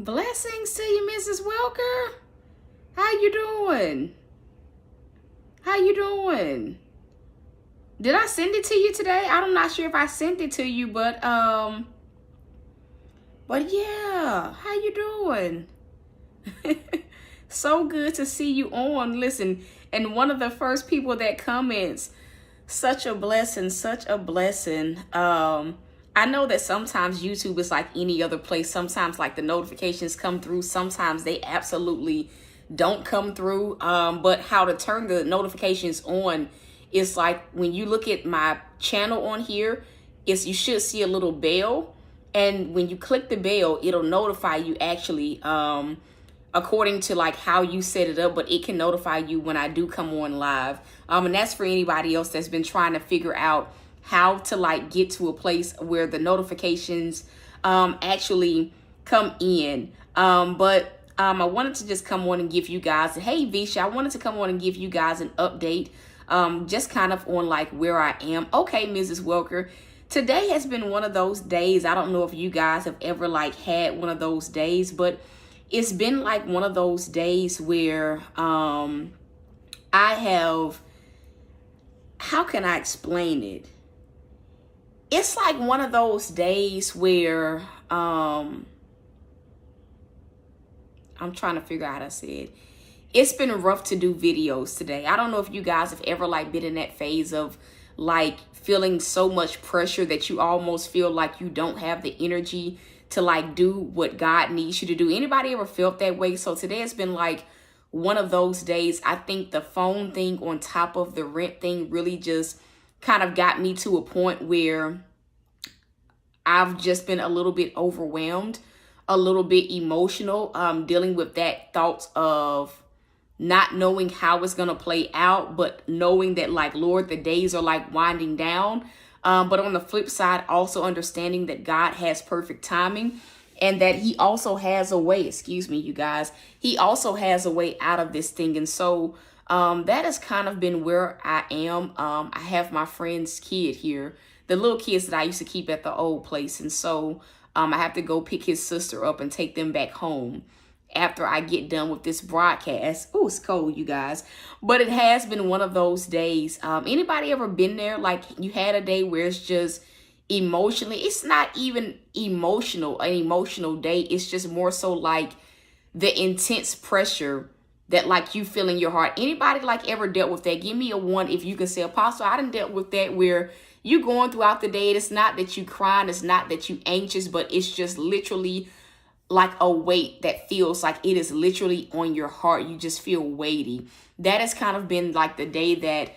Blessings to you, Mrs. Welker. How you doing? How you doing? Did I send it to you today? I'm not sure if I sent it to you, but yeah, how you doing? So good to see you on. Listen, and one of the first people that comments, such a blessing, such a blessing. I know that sometimes YouTube is like any other place. Sometimes like the notifications come through. Sometimes they absolutely don't come through. But how to turn the notifications on is like when you look at my channel on here, you should see a little bell. And when you click the bell, it'll notify you actually according to like how you set it up, but it can notify you when I do come on live. And that's for anybody else that's been trying to figure out how to like get to a place where the notifications actually come in. But I wanted to just come on and give you guys, hey Visha, I wanted to come on and give you guys an update just kind of on like where I am. Okay, Mrs. Welker, today has been one of those days. I don't know if you guys have ever like had one of those days, but it's been like one of those days where I have, how can I explain it? It's like one of those days where I'm trying to figure out how to say it. It's been rough to do videos today. I don't know if you guys have ever like been in that phase of like feeling so much pressure that you almost feel like you don't have the energy to like do what God needs you to do. Anybody ever felt that way? So today has been like one of those days. I think the phone thing on top of the rent thing really just kind of got me to a point where I've just been a little bit overwhelmed, a little bit emotional, dealing with that thoughts of not knowing how it's going to play out, but knowing that like, Lord, the days are like winding down. But on the flip side, also understanding that God has perfect timing and that he also has a way, excuse me, you guys, he also has a way out of this thing. And so that has kind of been where I am. I have my friend's kid here, the little kids that I used to keep at the old place. And so I have to go pick his sister up and take them back home after I get done with this broadcast. Oh, it's cold, you guys. But it has been one of those days. Anybody ever been there? Like you had a day where it's just emotionally, it's not even emotional, an emotional day. It's just more so like the intense pressure that like you feel in your heart. Anybody like ever dealt with that? Give me a one if you can say, Apostle, I done dealt with that, where you going throughout the day. It's not that you crying. It's not that you anxious, but it's just literally like a weight that feels like it is literally on your heart. You just feel weighty. That has kind of been like the day that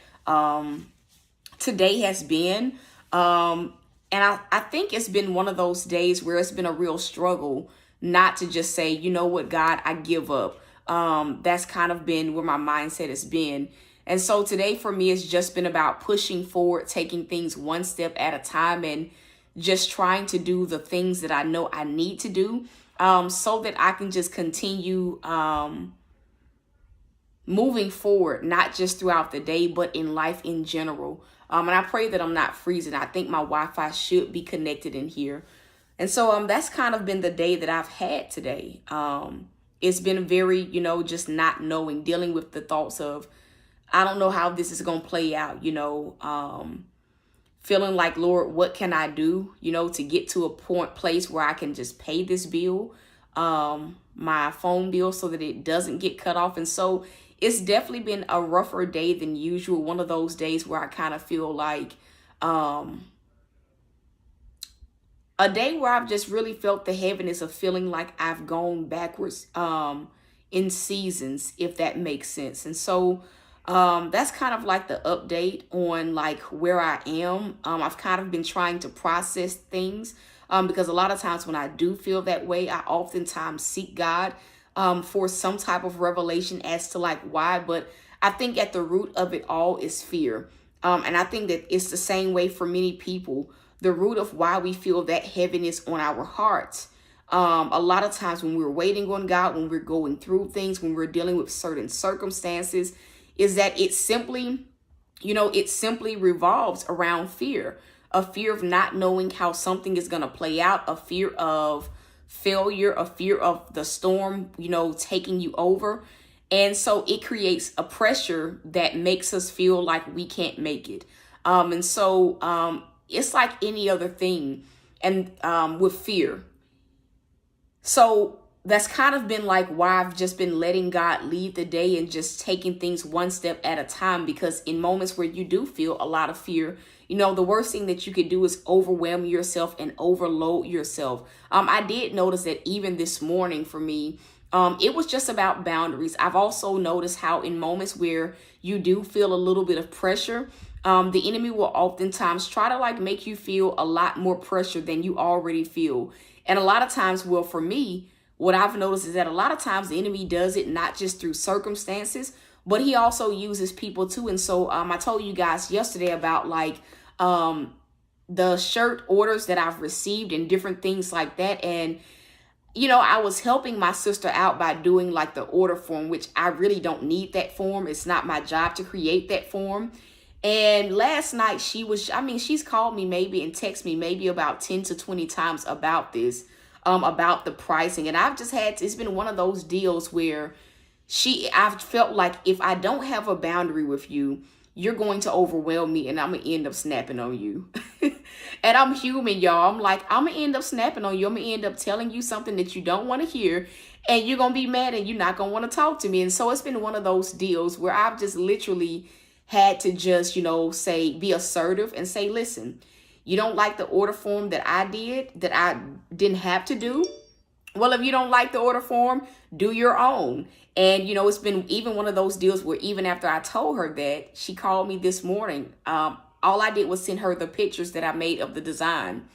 today has been. And I think it's been one of those days where it's been a real struggle not to just say, you know what, God, I give up. That's kind of been where my mindset has been. And so today for me, it's just been about pushing forward, taking things one step at a time and just trying to do the things that I know I need to do. So that I can just continue moving forward, not just throughout the day, but in life in general. And I pray that I'm not freezing. I think my Wi-Fi should be connected in here. And so that's kind of been the day that I've had today. It's been very, just not knowing, dealing with the thoughts of, I don't know how this is going to play out, feeling like, Lord, what can I do, to get to a place where I can just pay this bill, my phone bill, so that it doesn't get cut off. And so it's definitely been a rougher day than usual. One of those days where I kind of feel like a day where I've just really felt the heaviness of feeling like I've gone backwards in seasons, if that makes sense. And so that's kind of like the update on like where I am. I've kind of been trying to process things because a lot of times when I do feel that way, I oftentimes seek God for some type of revelation as to like why. But I think at the root of it all is fear. And I think that it's the same way for many people. The root of why we feel that heaviness on our hearts. A lot of times when we're waiting on God, when we're going through things, when we're dealing with certain circumstances, is that it simply revolves around fear, a fear of not knowing how something is going to play out, a fear of failure, a fear of the storm, taking you over. And so it creates a pressure that makes us feel like we can't make it. And so it's like any other thing, and with fear. So that's kind of been like why I've just been letting God lead the day and just taking things one step at a time, because in moments where you do feel a lot of fear, the worst thing that you could do is overwhelm yourself and overload yourself. I did notice that even this morning for me, it was just about boundaries. I've also noticed how in moments where you do feel a little bit of pressure, the enemy will oftentimes try to like make you feel a lot more pressure than you already feel. And a lot of times, well, for me, what I've noticed is that a lot of times the enemy does it not just through circumstances, but he also uses people too. And so I told you guys yesterday about like the shirt orders that I've received and different things like that. And I was helping my sister out by doing like the order form, which I really don't need that form. It's not my job to create that form. And last night she's called me maybe and texted me maybe about 10 to 20 times about this, about the pricing. And it's been one of those deals where I've felt like if I don't have a boundary with you, you're going to overwhelm me and I'm going to end up snapping on you. And I'm human, y'all. I'm going to end up snapping on you. I'm going to end up telling you something that you don't want to hear, and you're going to be mad and you're not going to want to talk to me. And so it's been one of those deals where I've just literally had to just, be assertive and say, listen, you don't like the order form that I did, that I didn't have to do? Well, if you don't like the order form, do your own. And, it's been even one of those deals where even after I told her that, she called me this morning. All I did was send her the pictures that I made of the design.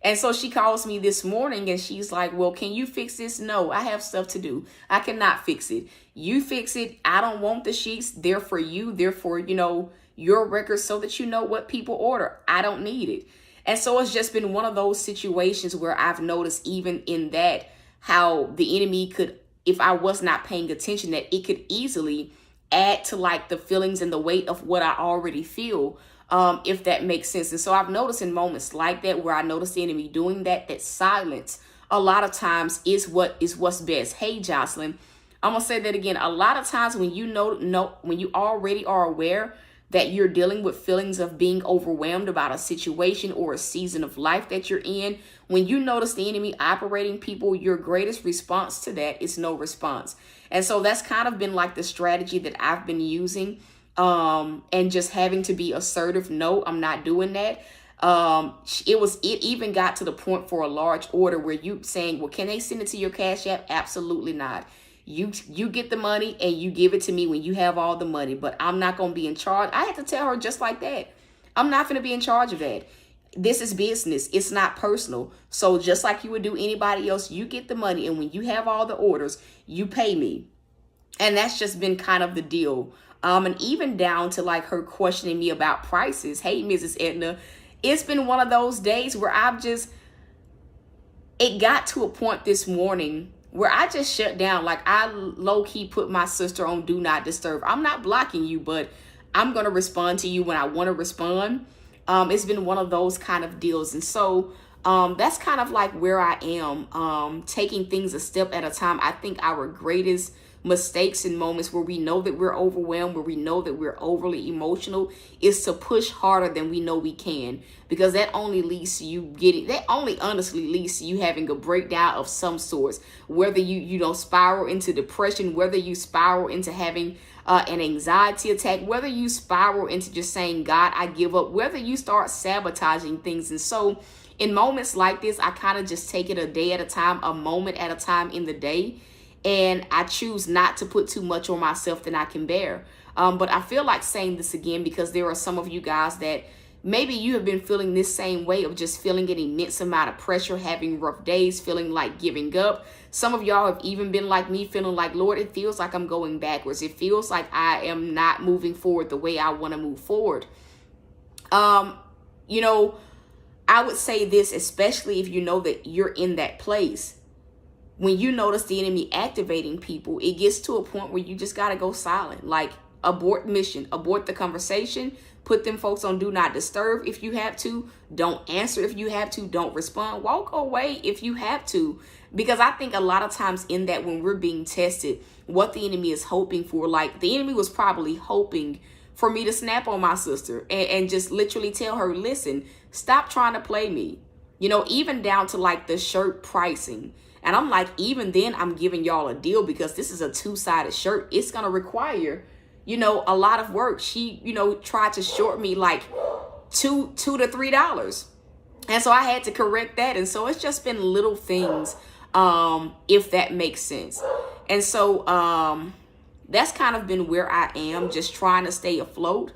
And so she calls me this morning and she's like, well, can you fix this? No, I have stuff to do. I cannot fix it. You fix it. I don't want the sheets. They're for you. They're for, your records so that you know what people order. I don't need it. And so it's just been one of those situations where I've noticed even in that, how the enemy could, if I was not paying attention, that it could easily add to like the feelings and the weight of what I already feel. If that makes sense. And so I've noticed in moments like that where I notice the enemy doing that silence a lot of times is what's best. Hey, Jocelyn, I'm gonna say that again. A lot of times when you when you already are aware that you're dealing with feelings of being overwhelmed about a situation or a season of life that you're in, when you notice the enemy operating people, your greatest response to that is no response. And so that's kind of been like the strategy that I've been using. And just having to be assertive. No, I'm not doing that. It even got to the point for a large order where you saying, well, can they send it to your Cash App? Absolutely not. You get the money and you give it to me when you have all the money, but I'm not going to be in charge. I had to tell her just like that. I'm not going to be in charge of that. This is business. It's not personal. So just like you would do anybody else, you get the money. And when you have all the orders, you pay me. And that's just been kind of the deal. And even down to like her questioning me about prices. Hey, Mrs. Edna, it's been one of those days where it got to a point this morning where I just shut down. Like I low-key put my sister on do not disturb. I'm not blocking you, but I'm going to respond to you when I want to respond. It's been one of those kind of deals. And so that's kind of like where I am, taking things a step at a time. I think our greatest mistakes in moments where we know that we're overwhelmed, where we know that we're overly emotional, is to push harder than we know we can, because that only leads to honestly leads to you having a breakdown of some sorts, whether you don't spiral into depression, whether you spiral into having an anxiety attack, whether you spiral into just saying, God, I give up, whether you start sabotaging things. And so in moments like this, I kind of just take it a day at a time, a moment at a time in the day. And I choose not to put too much on myself than I can bear. But I feel like saying this again because there are some of you guys that maybe you have been feeling this same way of just feeling an immense amount of pressure, having rough days, feeling like giving up. Some of y'all have even been like me, feeling like, Lord, it feels like I'm going backwards. It feels like I am not moving forward the way I want to move forward. I would say this, especially if you know that you're in that place. When you notice the enemy activating people, it gets to a point where you just got to go silent. Like, abort mission, abort the conversation, put them folks on do not disturb if you have to, don't answer if you have to, don't respond, walk away if you have to. Because I think a lot of times in that, when we're being tested, what the enemy is hoping for, like the enemy was probably hoping for me to snap on my sister and just literally tell her, listen, stop trying to play me. You know, even down to like the shirt pricing. And I'm like, even then I'm giving y'all a deal because this is a two-sided shirt. It's going to require, you know, a lot of work. She, you know, tried to short me like $2 to $3. And so I had to correct that. And so it's just been little things, if that makes sense. And so that's kind of been where I am, just trying to stay afloat.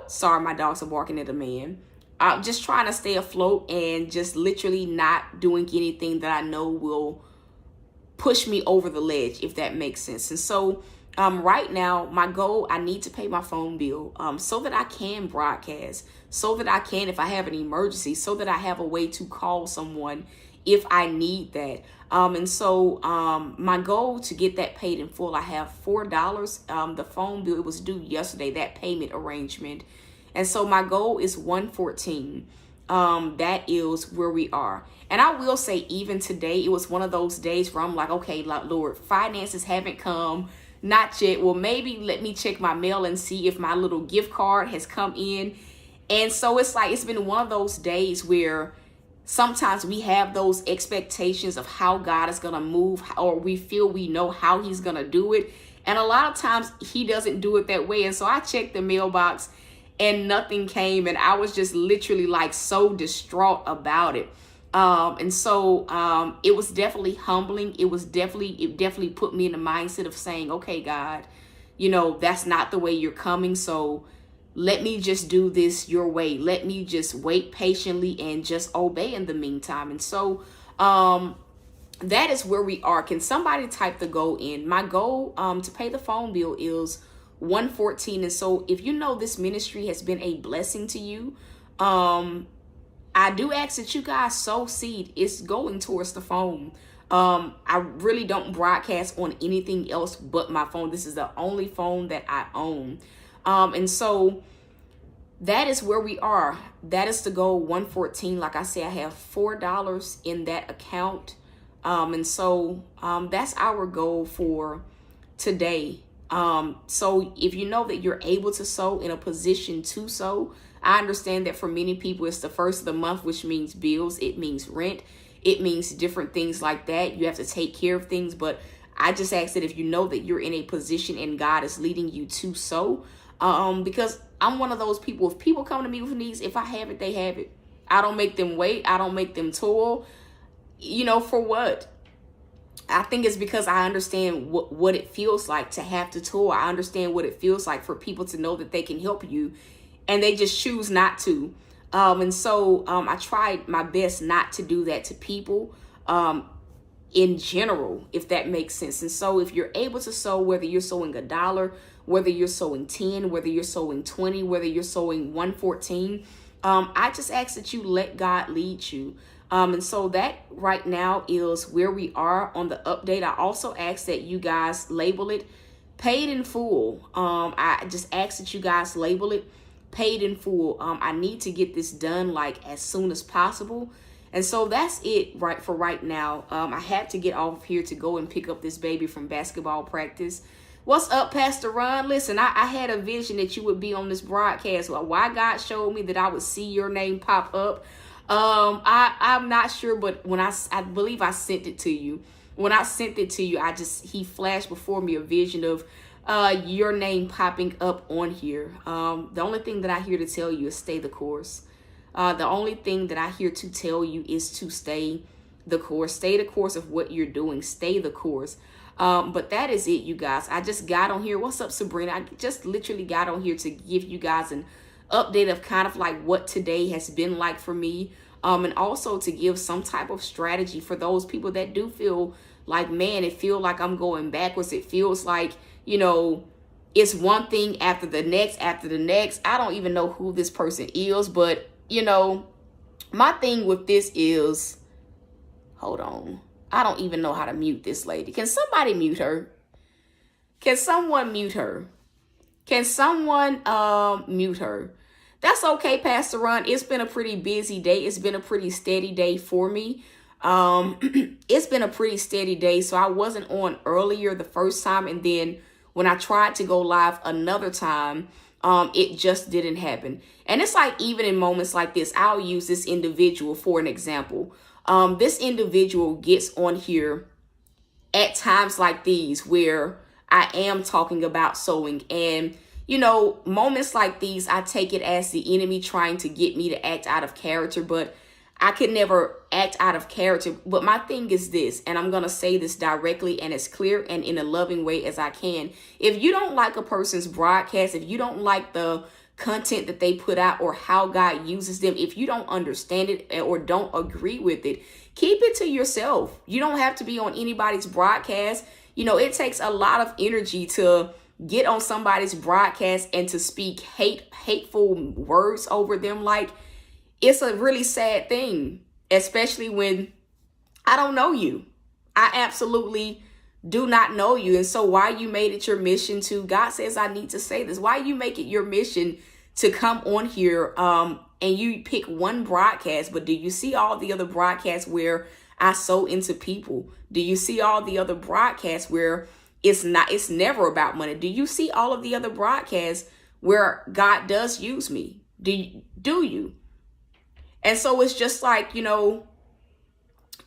Sorry, my dogs are barking at a man. Just trying to stay afloat and just literally not doing anything that I know will push me over the ledge, if that makes sense. And so right now, my goal, I need to pay my phone bill so that I can broadcast, so that I can, if I have an emergency, so that I have a way to call someone if I need that. And so my goal to get that paid in full, I have $4. The phone bill, it was due yesterday, that payment arrangement. And so my goal is $114. That is where we are. And I will say, even today, it was one of those days where I'm like, okay, Lord, finances haven't come, not yet. Well, maybe let me check my mail and see if my little gift card has come in. And so it's like, it's been one of those days where sometimes we have those expectations of how God is going to move, or we feel we know how he's going to do it. And a lot of times he doesn't do it that way. And so I checked the mailbox and nothing came. And I was just literally like so distraught about it. And so it was definitely humbling. It definitely put me in the mindset of saying, okay, God, you know, that's not the way you're coming. So let me just do this your way. Let me just wait patiently and just obey in the meantime. And so that is where we are. Can somebody type the goal in? My goal to pay the phone bill is $114. And so if you know this ministry has been a blessing to you, I do ask that you guys sow seed. It's going towards the phone. I really don't broadcast on anything else but my phone. This is the only phone that I own. And so that is where we are. That is the goal, $114. Like I say, I have $4 in that account. And so that's our goal for today. So if you know that you're able to sow, in a position to sow, I understand that for many people, it's the first of the month, which means bills. It means rent. It means different things like that. You have to take care of things. But I just ask that if you know that you're in a position and God is leading you to sow, because I'm one of those people, if people come to me with needs, if I have it, they have it. I don't make them wait. I don't make them toil. You know, for what? I think it's because I understand what it feels like to have to toil. I understand what it feels like for people to know that they can help you and they just choose not to. And so I tried my best not to do that to people in general, if that makes sense. And so if you're able to sow, whether you're sowing $1, whether you're sowing 10, whether you're sowing 20, whether you're sowing 114, I just ask that you let God lead you. And so that right now is where we are on the update. I also ask that you guys label it paid in full. I just ask that you guys label it paid in full. I need to get this done like as soon as possible. And so that's it for right now. I have to get off here to go and pick up this baby from basketball practice. What's up, Pastor Ron? Listen, I had a vision that you would be on this broadcast. Why God showed me that I would see your name pop up. I'm not sure, but when I believe I sent it to you. When I sent it to you, he flashed before me a vision of your name popping up on here. The only thing that I hear to tell you is stay the course. The only thing that I hear to tell you is to stay the course. Stay the course of what you're doing. Stay the course. But that is it, you guys. I just got on here. What's up, Sabrina? I just literally got on here to give you guys an update of kind of like what today has been like for me. And also to give some type of strategy for those people that do feel like, man, it feels like I'm going backwards. It feels like, you know, it's one thing after the next, after the next. I don't even know who this person is, but, you know, my thing with this is, hold on. I don't even know how to mute this lady. Can somebody mute her? Can someone mute her? Can someone mute her? That's okay, Pastor Ron. It's been a pretty busy day. It's been a pretty steady day for me. It's been a pretty steady day. So I wasn't on earlier the first time. And then when I tried to go live another time, it just didn't happen. And it's like, even in moments like this, I'll use this individual for an example. This individual gets on here at times like these where I am talking about sowing, and you know, moments like these, I take it as the enemy trying to get me to act out of character, but I could never act out of character. But my thing is this, and I'm going to say this directly and as clear and in a loving way as I can. If you don't like a person's broadcast, if you don't like the content that they put out or how God uses them, if you don't understand it or don't agree with it, keep it to yourself. You don't have to be on anybody's broadcast. You know, it takes a lot of energy to get on somebody's broadcast and to speak hateful words over them. Like, it's a really sad thing, especially when I don't know you. I absolutely do not know you. And so why you made it your mission to, God says I need to say this, why you make it your mission to come on here and you pick one broadcast, but do you see all the other broadcasts where I sow into people? Do you see all the other broadcasts where it's never about money? Do you see all of the other broadcasts where God does use me? Do you? And so it's just like, you know,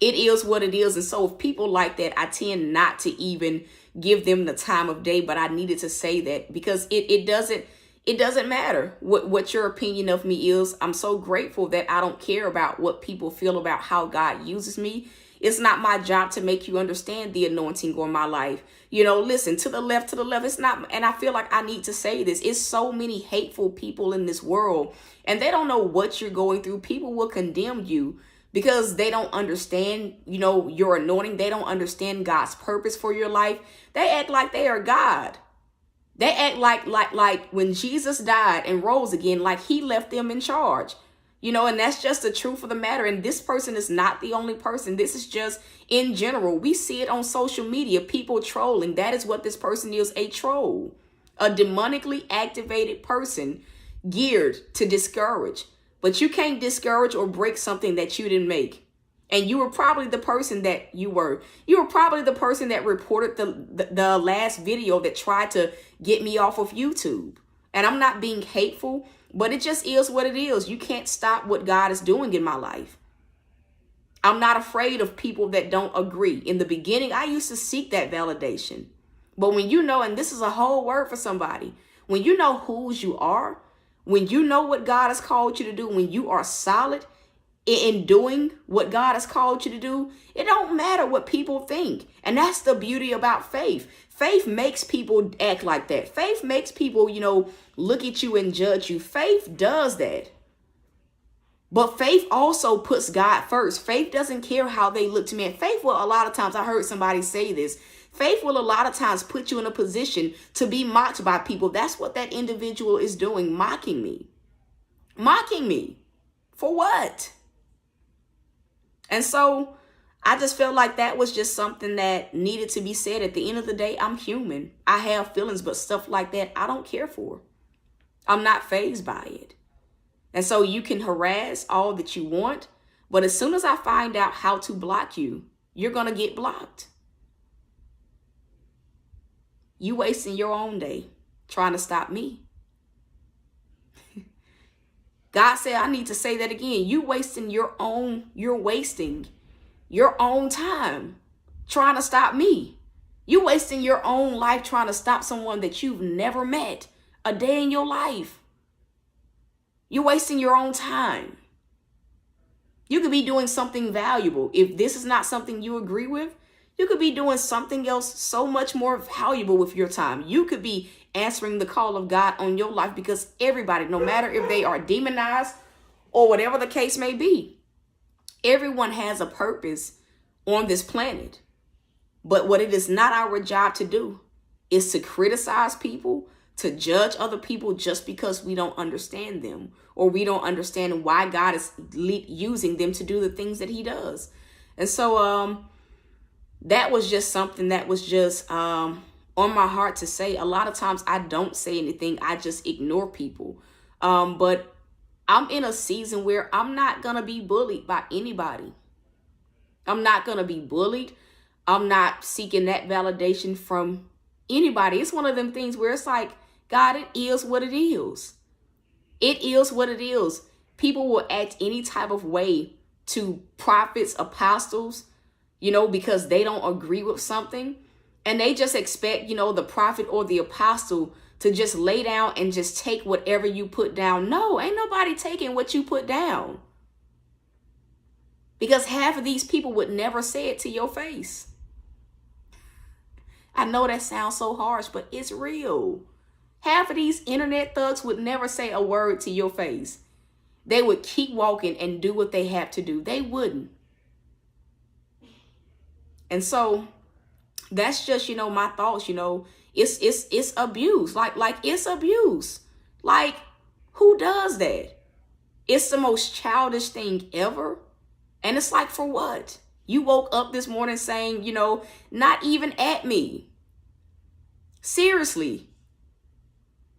it is what it is. And so if people like that, I tend not to even give them the time of day, but I needed to say that because it doesn't matter what your opinion of me is. I'm so grateful that I don't care about what people feel about how God uses me. It's not my job to make you understand the anointing on my life. You know, listen, to the left. It's not. And I feel like I need to say this. It's so many hateful people in this world, and they don't know what you're going through. People will condemn you because they don't understand, you know, your anointing. They don't understand God's purpose for your life. They act like they are God. They act like when Jesus died and rose again, like he left them in charge. You know, and that's just the truth of the matter. And this person is not the only person. This is just in general. We see it on social media, people trolling. That is what this person is, a troll, a demonically activated person geared to discourage. But you can't discourage or break something that you didn't make. And you were probably the person that you were. You were probably the person that reported the last video that tried to get me off of YouTube. And I'm not being hateful, but it just is what it is. You can't stop what God is doing in my life. I'm not afraid of people that don't agree. In the beginning, I used to seek that validation. But when you know, and this is a whole word for somebody, when you know whose you are, when you know what God has called you to do, when you are solid in doing what God has called you to do, it don't matter what people think. And that's the beauty about faith. Faith makes people act like that. Faith makes people, you know, look at you and judge you. Faith does that. But faith also puts God first. Faith doesn't care how they look to me. And faith will, a lot of times, I heard somebody say this, faith will a lot of times put you in a position to be mocked by people. That's what that individual is doing, mocking me. Mocking me. For what? And so I just felt like that was just something that needed to be said. At the end of the day, I'm human. I have feelings, but stuff like that, I don't care for. I'm not fazed by it. And so you can harass all that you want, but as soon as I find out how to block you, you're going to get blocked. You wasting your own day trying to stop me. God said, I need to say that again. You're wasting your own time trying to stop me. You're wasting your own life trying to stop someone that you've never met a day in your life. You're wasting your own time. You could be doing something valuable. If this is not something you agree with, you could be doing something else so much more valuable with your time. You could be answering the call of God on your life, because everybody, no matter if they are demonized or whatever the case may be, everyone has a purpose on this planet. But what it is not our job to do is to criticize people, to judge other people just because we don't understand them, or we don't understand why God is using them to do the things that he does. And so that was just something that was just on my heart to say. A lot of times I don't say anything. I just ignore people. But I'm in a season where I'm not going to be bullied by anybody. I'm not going to be bullied. I'm not seeking that validation from anybody. It's one of them things where it's like, God, it is what it is. It is what it is. People will act any type of way to prophets, apostles, because they don't agree with something. And they just expect, the prophet or the apostle to just lay down and just take whatever you put down. No, ain't nobody taking what you put down. Because half of these people would never say it to your face. I know that sounds so harsh, but it's real. Half of these internet thugs would never say a word to your face. They would keep walking and do what they have to do. They wouldn't. And so that's just, my thoughts, it's abuse. Like it's abuse. Like, who does that? It's the most childish thing ever. And it's like, for what? You woke up this morning saying, not even at me. Seriously.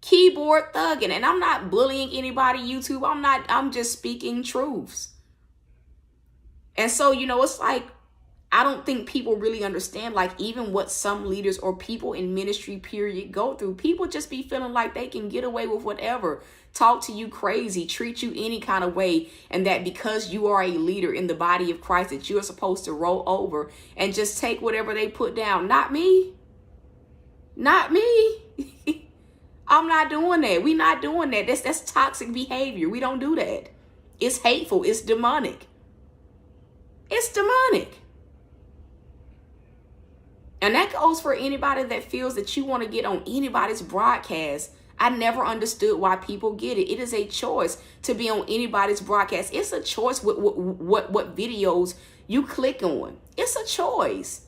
Keyboard thugging. And I'm not bullying anybody, YouTube. I'm just speaking truths. And so, it's like, I don't think people really understand, like, even what some leaders or people in ministry, period, go through. People just be feeling like they can get away with whatever, talk to you crazy, treat you any kind of way, and that because you are a leader in the body of Christ, that you are supposed to roll over and just take whatever they put down. Not me. Not me. I'm not doing that. We're not doing that. That's toxic behavior. We don't do that. It's hateful. It's demonic. It's demonic. And that goes for anybody that feels that you want to get on anybody's broadcast. I never understood why people get it. It is a choice to be on anybody's broadcast. It's a choice what videos you click on. It's a choice.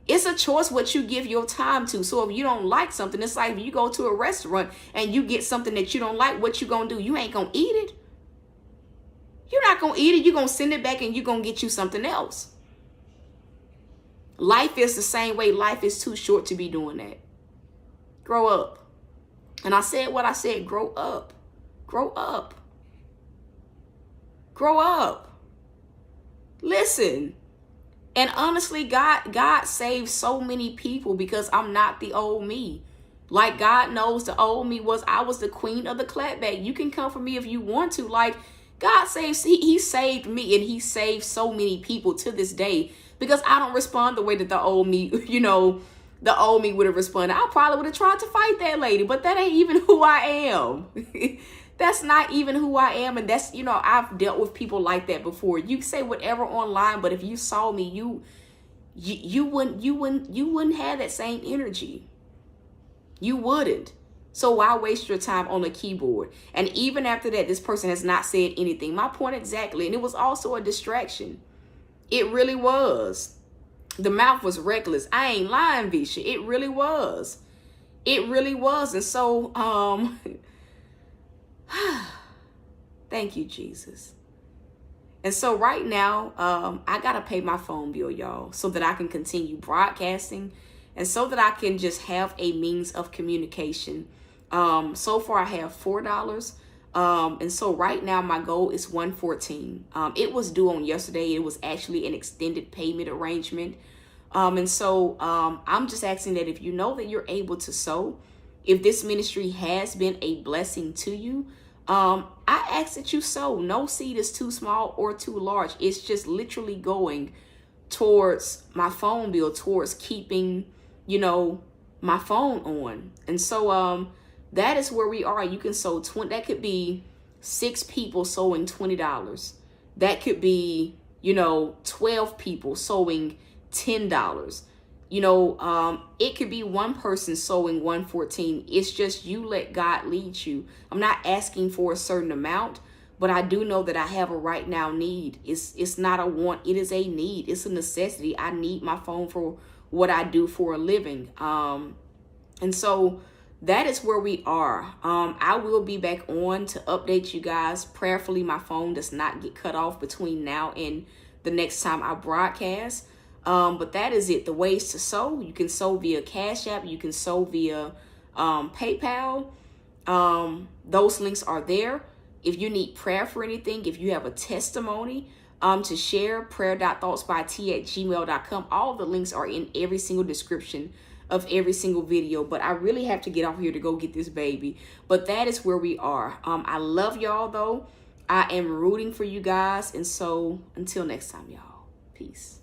It's a choice what you give your time to. So if you don't like something, it's like if you go to a restaurant and you get something that you don't like, what you gonna do? You ain't gonna eat it. You're not gonna eat it. You're gonna send it back and you're gonna get you something else. Life is the same way. Life is too short to be doing that. Grow up. And I said what I said. Grow up. Grow up. Grow up. Listen. And honestly, God saved so many people because I'm not the old me. Like, God knows the old me I was the queen of the clapback. You can come for me if you want to. Like, God saves, he saved me, and he saved so many people to this day. Because I don't respond the way that the old me, the old me would have responded. I probably would have tried to fight that lady, but that ain't even who I am. That's not even who I am. And that's, I've dealt with people like that before. You say whatever online, but if you saw me, you wouldn't have that same energy. You wouldn't. So why waste your time on a keyboard? And even after that, this person has not said anything. My point exactly. And it was also a distraction. It really was. The mouth was reckless. I ain't lying, Visha. It really was. It really was. And so, thank you, Jesus. And so right now, I got to pay my phone bill, y'all, so that I can continue broadcasting and so that I can just have a means of communication. So far, I have $4. And so right now my goal is $114. It was due on yesterday. It was actually an extended payment arrangement. And so I'm just asking that if you know that you're able to sow, if this ministry has been a blessing to you, I ask that you sow. No seed is too small or too large. It's just literally going towards my phone bill, towards keeping, my phone on. And so that is where we are. You can sow 20. That could be 6 people sowing $20. That could be, 12 people sowing $10. It could be one person sowing $114. It's just you let God lead you. I'm not asking for a certain amount, but I do know that I have a right now need. It's not a want. It is a need. It's a necessity. I need my phone for what I do for a living. And so that is where we are. I will be back on to update you guys. Prayerfully, my phone does not get cut off between now and the next time I broadcast. But that is it. The ways to sow: you can sow via Cash App, you can sow via PayPal. Those links are there. If you need prayer for anything, if you have a testimony to share, prayer.thoughtsbyt@gmail.com. All the links are in every single description of every single video. But I really have to get off here to go get this baby. But that is where we are. I love y'all though. I am rooting for you guys. And so until next time, y'all. Peace.